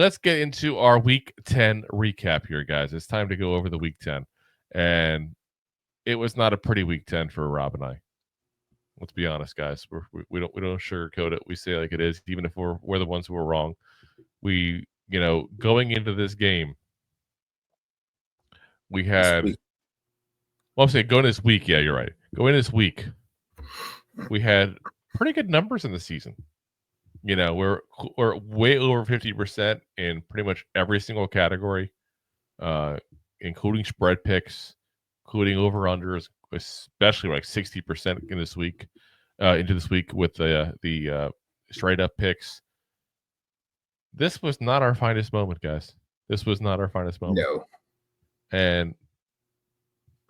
let's get into our Week 10 recap here, guys. It's time to go over the Week 10, and it was not a pretty Week 10 for Rob and I. Let's be honest, guys. We don't sugarcoat it. We say it like it is, even if we're the ones who are wrong. We going into this game, we had. Well, I'm saying going this week. Yeah, you're right. Going this week, we had pretty good numbers in the season. We're way over 50% in pretty much every single category, including spread picks, including over unders, especially like 60% in this week, into this week with the straight up picks. This was not our finest moment, guys. This was not our finest moment. No. And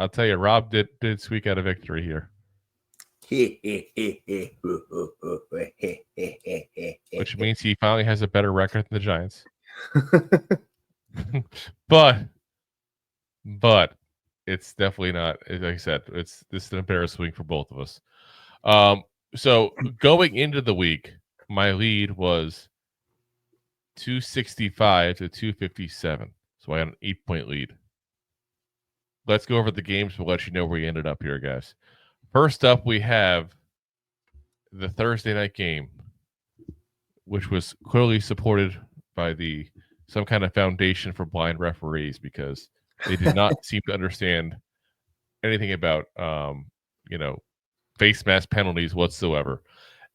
I'll tell you, Rob did squeak out a victory here. Which means he finally has a better record than the Giants. but it's definitely not, like I said, this is an embarrassing week for both of us. So going into the week, my lead was 265 to 257. So I had an 8-point lead. Let's go over the games. We'll let you know where we ended up here, guys. First up, we have the Thursday night game, which was clearly supported by some kind of foundation for blind referees, because they did not seem to understand anything about face mask penalties whatsoever.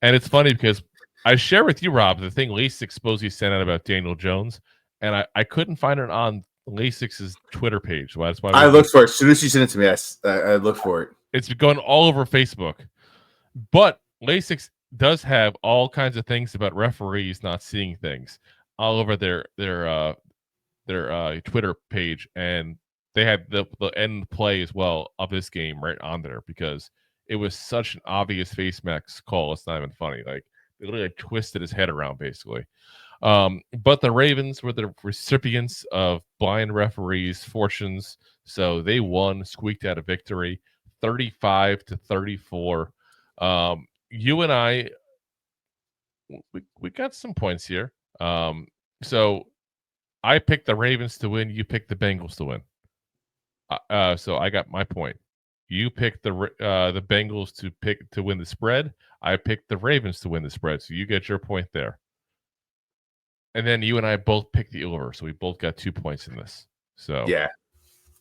And it's funny because I share with you, Rob, the thing LASIK supposedly sent out about Daniel Jones, and I couldn't find it on LASIK's Twitter page. So that's why I looked for it. As soon as you sent it to me, I looked for it. It's going all over Facebook. But LASIK does have all kinds of things about referees not seeing things all over their Twitter page, and they had the end play as well of this game right on there because it was such an obvious face mask call. It's not even funny. Like, they literally twisted his head around basically. But the Ravens were the recipients of blind referees' fortunes, so they won, squeaked out a victory, 35 to 34. You and I, we got some points here. So I picked the Ravens to win. You picked the Bengals to win. So I got my point. You picked the Bengals to win the spread. I picked the Ravens to win the spread. So you get your point there. And then you and I both picked the over, so we both got 2 points in this. So yeah,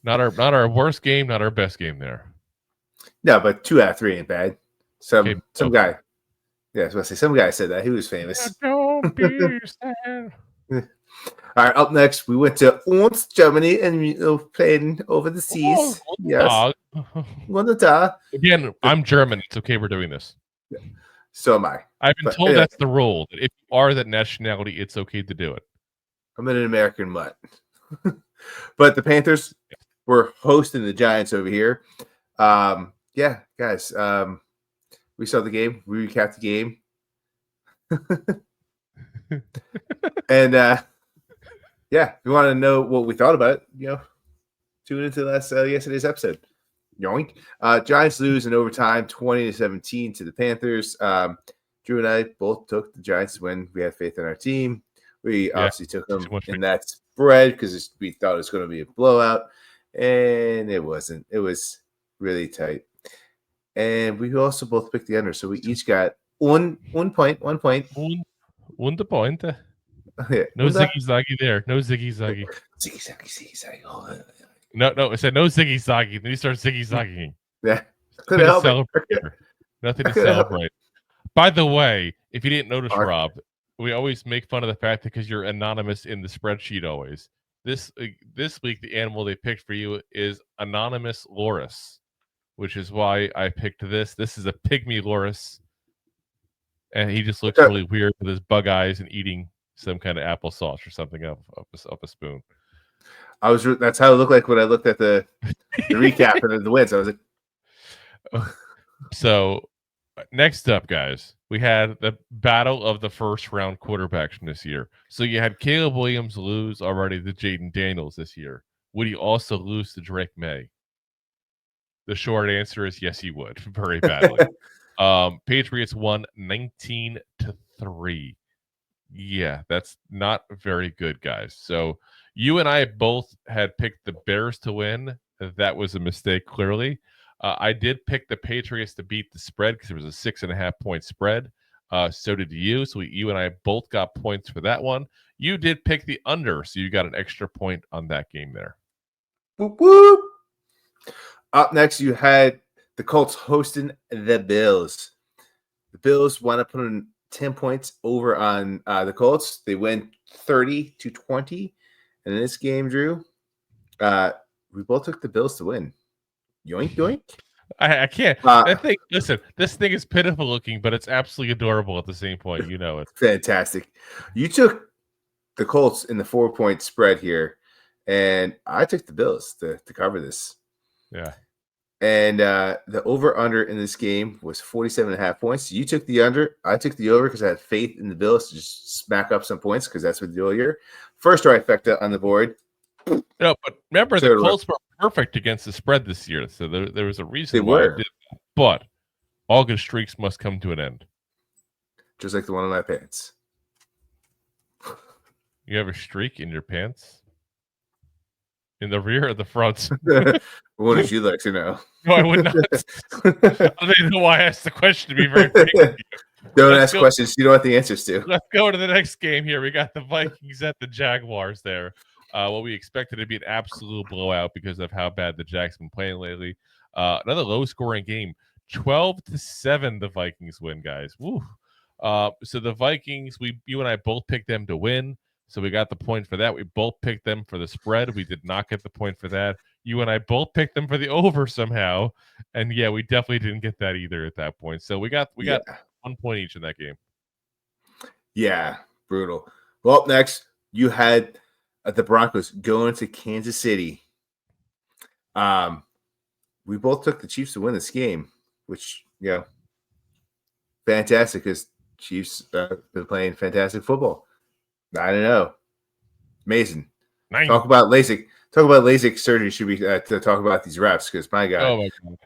not our worst game, not our best game there. No, but 2 out of 3 ain't bad. Some guy, yeah, I was going to say some guy said that. He was famous. Don't be sad. All right, up next, we went to Ernst, Germany, and playing over the seas. Yes. Again, I'm German. It's okay we're doing this. Yeah. So am I. I've been told that's the rule. That if you are that nationality, it's okay to do it. I'm an American mutt. But the Panthers were hosting the Giants over here. Yeah, guys, we saw the game. We recapped the game. And yeah, if you want to know what we thought about it, tune into yesterday's episode. Yoink. Giants lose in overtime, 20-17 to the Panthers. Drew and I both took the Giants to win. We had faith in our team. We obviously took them in that spread because we thought it was going to be a blowout, and it wasn't. It was really tight. And we also both picked the under, so we each got one point. One point. Yeah. No Ziggy Zaggy there. No Ziggy Zaggy. Ziggy Zaggy. Oh. No, it said no Ziggy Zaggy. Then you start Ziggy Zaggying. Yeah. Nothing to celebrate here. Nothing to celebrate. By the way, if you didn't notice, Rob, we always make fun of the fact that because you're anonymous in the spreadsheet always. This week, the animal they picked for you is Anonymous Loris, which is why I picked this. This is a pygmy Loris, and he just looks really weird with his bug eyes and eating some kind of applesauce or something up a spoon. That's how it looked like when I looked at the recap and the wins. I was like, so next up, guys, we had the battle of the first round quarterbacks from this year. So you had Caleb Williams lose already to Jaden Daniels this year. Would he also lose to Drake May? The short answer is yes, he would, very badly. Patriots won 19-3. Yeah, that's not very good, guys. So you and I both had picked the Bears to win. That was a mistake, clearly. I did pick the Patriots to beat the spread because it was a 6.5-point spread. So did you. So you and I both got points for that one. You did pick the under, so you got an extra point on that game there. Whoop, whoop. Up next, you had the Colts hosting the Bills. The Bills wound up putting 10 points over on the Colts. They went 30-20. And in this game, Drew, we both took the Bills to win. Yoink, yoink. I can't. That thing. Listen, this thing is pitiful looking, but it's absolutely adorable at the same point. You know it. Fantastic. You took the Colts in the 4-point spread here, and I took the Bills to cover this. Yeah. And the over-under in this game was 47.5 points. You took the under. I took the over because I had faith in the Bills to just smack up some points because that's what they do all year. First trifecta on the board. No, but remember, the Colts were perfect against the spread this year, so there was a reason why I did that. But all good streaks must come to an end. Just like the one on my pants. You have a streak in your pants? In the rear or the front? What would you like to know? No, I would not. I don't even know why I asked the question to be very frank. Don't ask questions you don't have the answers to. Let's go to the next game here. We got the Vikings at the Jaguars there. What we expected to be an absolute blowout because of how bad the Jags been playing lately. Another low-scoring game. 12-7 the Vikings win, guys. Woo. So the Vikings, you and I both picked them to win. So we got the point for that. We both picked them for the spread. We did not get the point for that. You and I both picked them for the over somehow. And yeah, we definitely didn't get that either at that point. So we got 1 point each in that game. Yeah, brutal. Well, up next, you had the Broncos going to Kansas City. We both took the Chiefs to win this game, which, fantastic because Chiefs been playing fantastic football. I don't know. Amazing. Nice. Talk about LASIK surgery should be to talk about these refs because my God. Oh my God.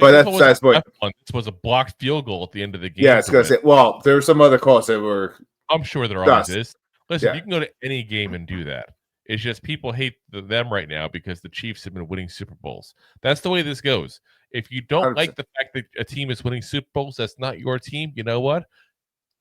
But that's besides the point. This was a blocked field goal at the end of the game. Yeah, I was gonna say. Well, there were some other calls that were. I'm sure there always is. Listen, you can go to any game and do that. It's just people hate them right now because the Chiefs have been winning Super Bowls. That's the way this goes. If you don't 100%. Like the fact that a team is winning Super Bowls, that's not your team. You know what?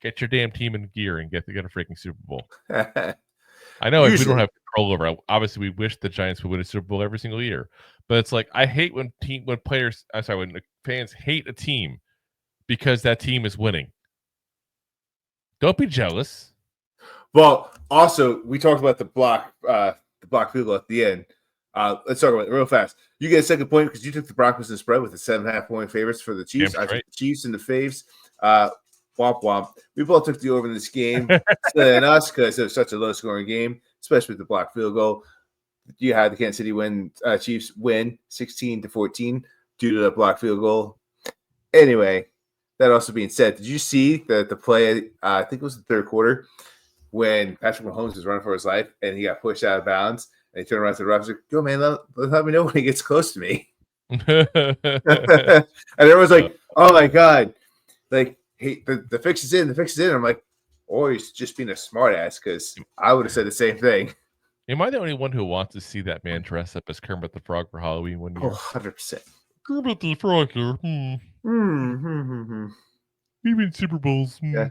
Get your damn team in gear and get a freaking Super Bowl. I know we don't have control over it. Obviously, we wish the Giants would win a Super Bowl every single year. But it's like I hate when fans hate a team because that team is winning. Don't be jealous. Well, also we talked about the block field goal at the end. Let's talk about it real fast. You get a second point because you took the Broncos in the spread with the 7.5-point favorites for the Chiefs. I took the Chiefs and the faves. Womp womp. We both took the over in this game than us because it was such a low-scoring game, especially with the block field goal. You had the Kansas City Chiefs win 16-14 due to the block field goal. Anyway, that also being said, did you see the play? I think it was the third quarter when Patrick Mahomes was running for his life and he got pushed out of bounds. And he turned around to the refs like, "Go, man, let me know when he gets close to me." And everyone's like, "Oh my God!" Like. Hey, the fix is in. The fix is in. I'm like, or he's just being a smartass because I would have said the same thing. Am I the only one who wants to see that man dress up as Kermit the Frog for Halloween one year? 100%. Kermit the Frog here. We win Super Bowls. Yeah.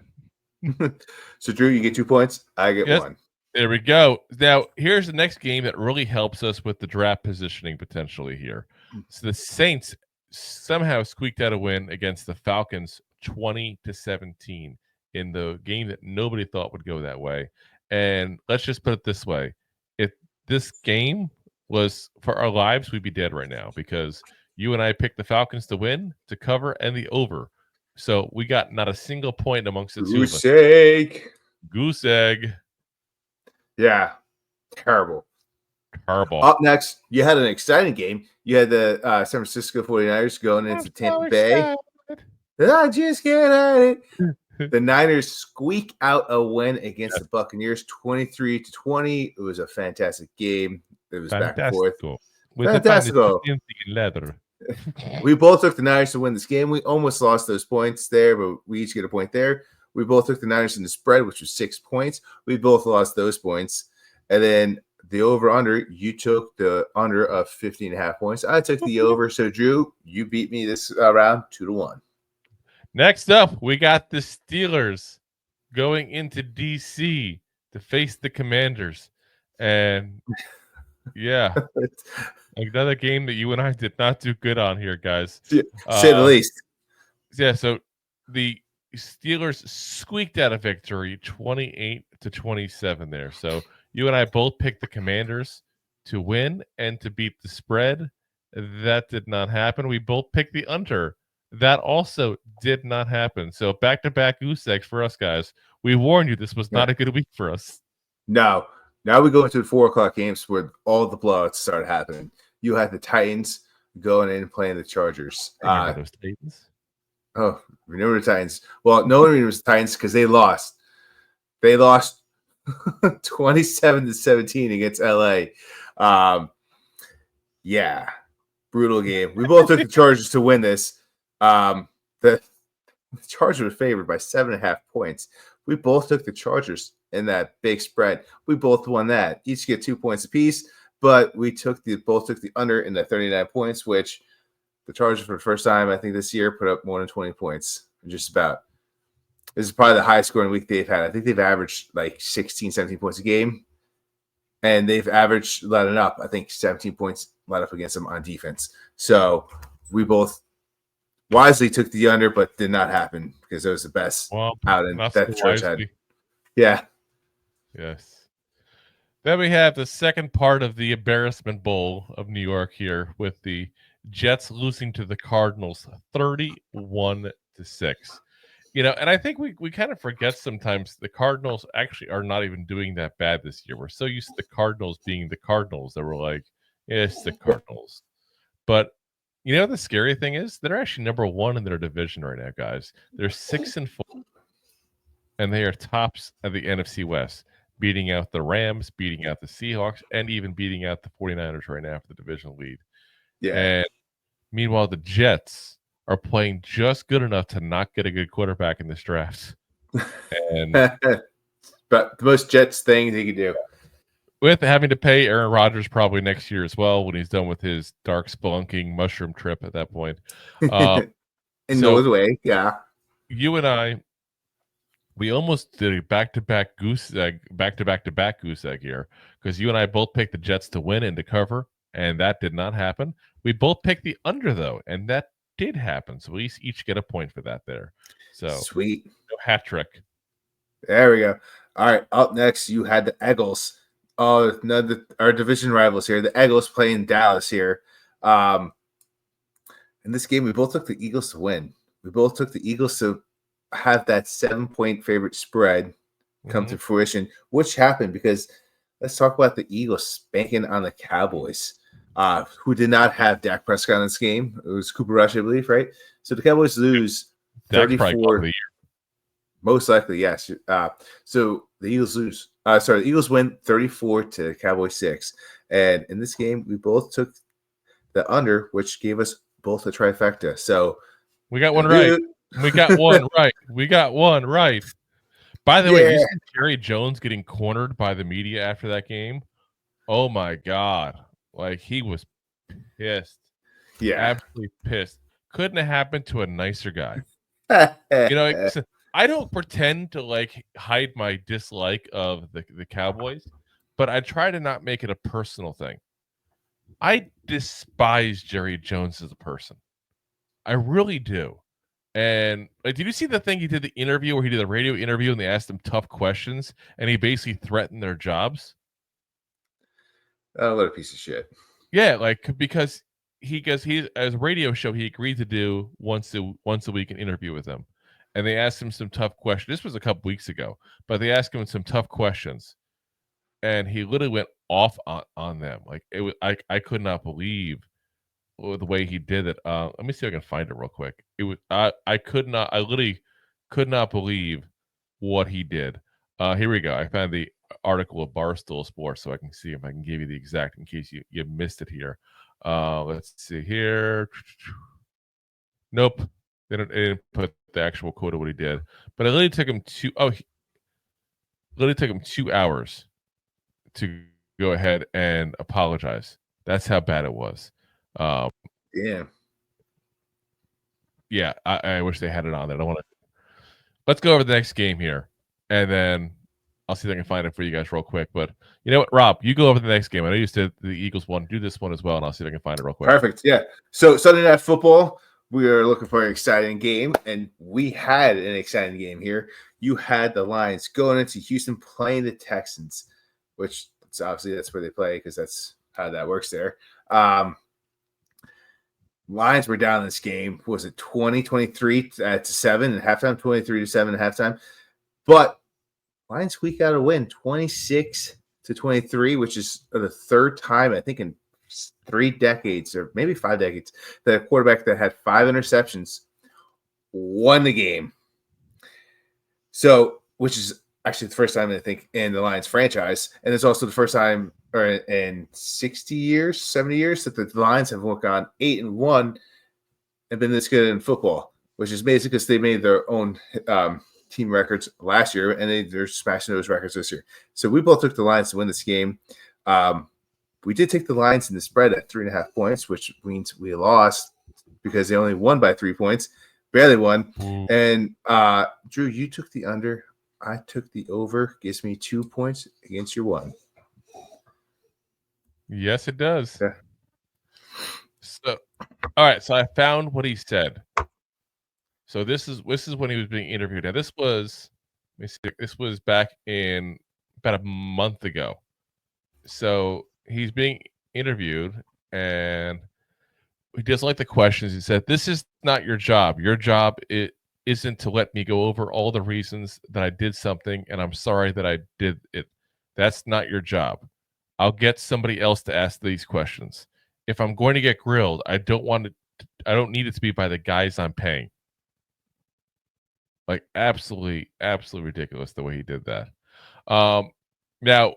So, Drew, you get 2 points. I get 1. There we go. Now, here's the next game that really helps us with the draft positioning potentially here. So the Saints somehow squeaked out a win against the Falcons 20-17 in the game that nobody thought would go that way. And let's just put it this way. If this game was for our lives, we'd be dead right now because you and I picked the Falcons to win, to cover, and the over. So we got not a single point amongst the two of us. Goose egg. Yeah. Terrible. Terrible. Up next, you had an exciting game. You had the San Francisco 49ers going into Tampa Bay. I just get at it. The Niners squeak out a win against the Buccaneers 23-20. It was a fantastic game. It was back and forth. Fantastic. Leather. We both took the Niners to win this game. We almost lost those points there, but we each get a point there. We both took the Niners in the spread, which was 6 points. We both lost those points. And then the over-under, you took the under of 15.5 points. I took the over. So, Drew, you beat me this round 2-1. Next up, we got the Steelers going into D.C. to face the Commanders. And, yeah, another game that you and I did not do good on here, guys. Say the least. Yeah, so the Steelers squeaked out a victory 28-27 there. So you and I both picked the Commanders to win and to beat the spread. That did not happen. We both picked the under. That also did not happen. So back-to-back goose eggs for us, guys. We warned you this was not a good week for us. No. Now we go into the 4 o'clock games where all the blowouts started happening. You had the Titans going in and playing the Chargers. Remember those Titans? Oh, remember the Titans. Well, no one remembers the Titans because they lost. They lost 27-17 against LA. Yeah, brutal game. We both took the Chargers to win this. The Chargers were favored by 7.5 points. We both took the Chargers in that big spread. We both won that. Each get 2 points apiece, but we both took the under in the 39 points, which the Chargers for the first time, I think, this year put up more than 20 points. Just about. This is probably the highest scoring week they've had. I think they've averaged like 16, 17 points a game. And they've averaged letting up, I think, 17 points let up against them on defense. So we both wisely took the under, but did not happen because it was the best out in that the Chargers had. Yeah. Yes. Then we have the second part of the embarrassment bowl of New York here with the Jets losing to the Cardinals 31-6. You know, and I think we kind of forget sometimes the Cardinals actually are not even doing that bad this year. We're so used to the Cardinals being the Cardinals that we're like, yeah, it's the Cardinals. But you know the scary thing is they're actually number 1 in their division right now, guys. They're 6-4, and they are tops of the NFC West, beating out the Rams, beating out the Seahawks, and even beating out the 49ers right now for the division lead. Yeah. And meanwhile, the Jets are playing just good enough to not get a good quarterback in this draft. And but the most Jets thing he could do. With having to pay Aaron Rodgers probably next year as well when he's done with his dark spelunking mushroom trip at that point. In Norway, yeah. You and I, we almost did a back-to-back goose egg here because you and I both picked the Jets to win and to cover, and that did not happen. We both picked the under, though, and that did happen. So we each get a point for that there. So sweet. No hat trick. There we go. All right. Up next, you had the Eagles. Oh, no, our division rivals here. The Eagles playing Dallas here. In this game, we both took the Eagles to win. We both took the Eagles to have that 7-point favorite spread come to fruition, which happened because let's talk about the Eagles spanking on the Cowboys, who did not have Dak Prescott in this game. It was Cooper Rush, I believe, right? So the Cowboys lose 34. Most likely, yes. So the Eagles lose. The Eagles win 34 to Cowboys 6. And in this game, we both took the under, which gave us both a trifecta. So we got one right. We got one right. We got one right. By the way, you see Jerry Jones getting cornered by the media after that game? Oh my God. Like he was pissed. Yeah. Absolutely pissed. Couldn't have happened to a nicer guy. You know, I don't pretend to like hide my dislike of the Cowboys, but I try to not make it a personal thing. I despise Jerry Jones as a person. I really do. And like, did you see the thing he did the interview where he did a radio interview and they asked him tough questions and he basically threatened their jobs? Oh, what a piece of shit. Yeah, like because he as a radio show he agreed to do once a week an interview with him. And they asked him some tough questions. This was a couple weeks ago, but they asked him some tough questions. And he literally went off on them. Like it was I could not believe the way he did it. Let me see if I can find it real quick. It was I literally could not believe what he did. Here we go. I found the article of Barstool Sports so I can see if I can give you the exact in case you missed it here. Let's see here. Nope. They didn't put the actual quote of what he did, but it literally took him literally took him 2 hours to go ahead and apologize. That's how bad it was. Yeah. Yeah, I wish they had it on there. I don't want to. Let's go over the next game here, and then I'll see if I can find it for you guys real quick. But you know what, Rob, you go over the next game. I know you said the Eagles one. Do this one as well, and I'll see if I can find it real quick. Perfect. Yeah. So Sunday Night Football, we are looking for an exciting game, and we had an exciting game here. You had the Lions going into Houston playing the Texans, which obviously that's where they play because that's how that works there. Lions were down in this game. Was it 23 to 7 at halftime? 23 to 7 at halftime. But Lions squeak out a win, 26 to 23, which is the third time I think in 3 decades or maybe 5 decades that a quarterback that had 5 interceptions won the game. So, which is actually the first time I think in the Lions franchise, and it's also the first time or in 60 years, 70 years that the Lions have gone 8-1 and been this good in football, which is basically because they made their own team records last year and they're smashing those records this year. So we both took the Lions to win this game. We did take the Lions in the spread at 3.5 points, which means we lost because they only won by 3 points, barely won. And Drew, you took the under. I took the over. Gives me 2 points against your 1. Yes, it does. Yeah. So, all right. So I found what he said. So this is when he was being interviewed. Now this was back in about a month ago. So he's being interviewed, and he doesn't like the questions. He said, "This is not your job. Your job isn't to let me go over all the reasons that I did something, and I'm sorry that I did it. That's not your job. I'll get somebody else to ask these questions. If I'm going to get grilled, I don't need it to be by the guys I'm paying." Like absolutely ridiculous the way he did that. Now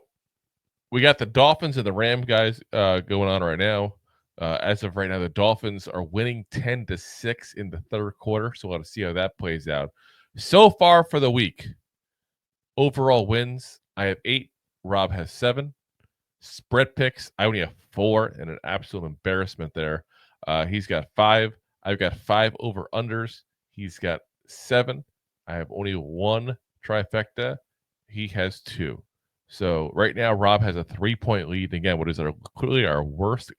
we got the Dolphins and the Ram guys going on right now. As of right now, the Dolphins are winning 10-6 in the third quarter. So we'll have to see how that plays out. So far for the week, overall wins, I have 8. Rob has 7. Spread picks, I only have 4, and an absolute embarrassment there. He's got 5. I've got 5 over unders. He's got 7. I have only 1 trifecta. He has 2. So right now, Rob has a 3-point lead. Again, what is clearly our worst,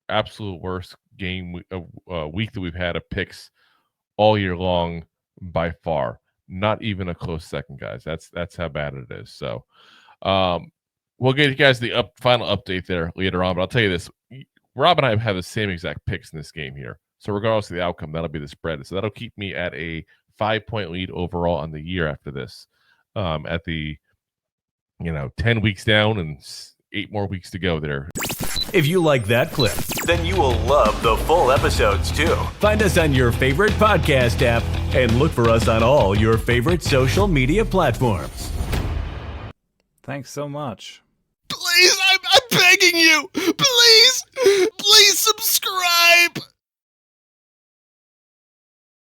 absolute worst game week that we've had of picks all year long by far. Not even a close second, guys. That's how bad it is. So we'll get you guys the final update there later on. But I'll tell you this: Rob and I have the same exact picks in this game here. So regardless of the outcome, that'll be the spread. So that'll keep me at a 5-point lead overall on the year after this. At the 10 weeks down and 8 more weeks to go there. If you like that clip, then you will love the full episodes too. Find us on your favorite podcast app and look for us on all your favorite social media platforms. Thanks so much. Please, I'm begging you. Please subscribe.